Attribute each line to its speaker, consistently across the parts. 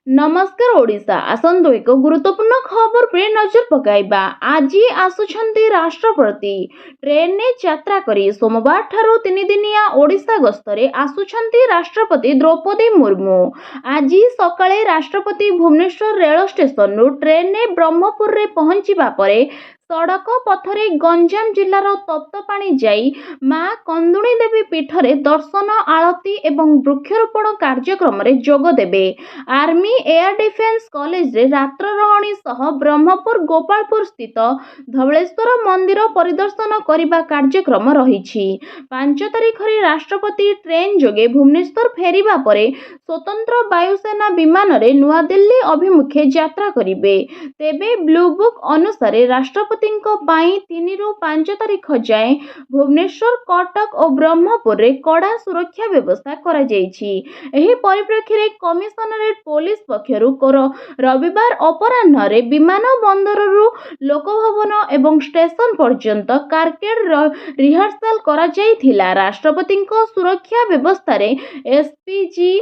Speaker 1: नमस्कार ओडिशा आसंतु एक गुरुत्वपूर्ण खबर पे नजर पकाइबा। आज आसुछंती राष्ट्रपति ट्रेन ने यात्रा करी सोमवार ठारू 3 दिनिया ओडिशा गस्तरे आसुछंती राष्ट्रपति द्रौपदी मुर्मू। आज सकाळे राष्ट्रपति भुवनेश्वर रेल स्टेशन नु ट्रेन ने ब्रह्मपुर रे पहुंचीबा परे सड़क पथरे गंजाम जिलार तप्तपाणी जाई मां कंदुणी देवी पीठरे दर्शन आलती एवं वृक्षरोपण कार्यक्रम रे जोग देबे। आर्मी एयर डिफेन्स कॉलेज रे रात्र रहणी सह ब्रह्मपुर गोपालपुर स्थित धवलेश्वर मंदिर परिदर्शन करने कार्यक्रम रही। 5 तारिख रे राष्ट्रपति ट्रेन जोगे भुवनेश्वर फेरिबा परे स्वतंत्र वायुसेना विमान रे नुआ दिल्ली अभिमुखे यात्रा करिवे। तेबे ब्लू बुक अनुसार राष्ट्रपति 3 रु 5 तारिख जाए भुवनेश्वर कटक और ब्रह्मपुर रे कड़ा सुरक्षा व्यवस्था करा जायछि। एही परिप्रेक्षी रे कमिशनरेट पुलिस पक्षरु रविवार अपराह्न रे विमान बंदररु लोकभवन एवं स्टेशन पर्यंत कारकेड रिहर्सल करा जायथिला। राष्ट्रपति सुरक्षा व्यवस्था रे एसपीजी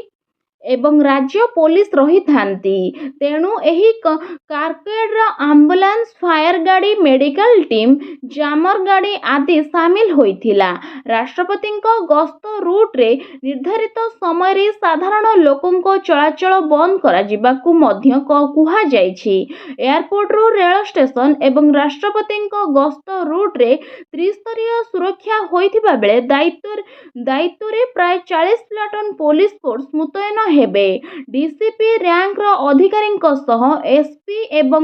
Speaker 1: एवं राज्य पुलिस रही थांती। तेणु एही कारकेड आम्बुलांस फायर गाड़ी मेडिकल टीम जामर गाड़ी आदि सामिल होइथिला। राष्ट्रपति गस्त रूट रे निर्धारित समय रे साधारण लोकों चलाचल बंद करा जिबाकू मध्य कुहा जायछि। एयरपोर्ट रु रेल स्टेशन एवं राष्ट्रपति गस्त रूट रे त्रिस्तरीय सुरक्षा होइथिबा बेले दायित्व रे प्राय 40 प्लाटून पुलिस फोर्स मुतयन हेबे। डीसीपी रैंक रो अधिकारी सह एसपी एवं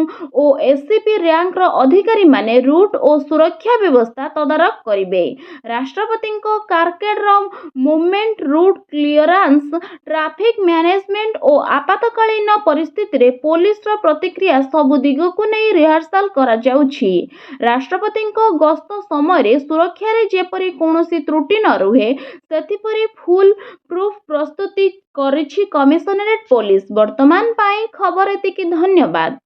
Speaker 1: एससीपी रैंक रो अधिकारी माने रूट और सुरक्षा व्यवस्था तदारख करिवे। राष्ट्रपति कारकेड रो movement route clearance traffic management और आपातकालीन परिस्थिति रे पुलिस रो प्रतिक्रिया सबु दिगो को नै रिहर्सल करा जाउछि। राष्ट्रपति गस्त समय रे सुरक्षा रे जेपरि कोनोसी त्रुटि न रुहे सेथिपरि फुल प्रूफ प्रस्तुति करिछि कमिशनरेट पुलिस। वर्तमान पाई खबर एतिकी। धन्यवाद।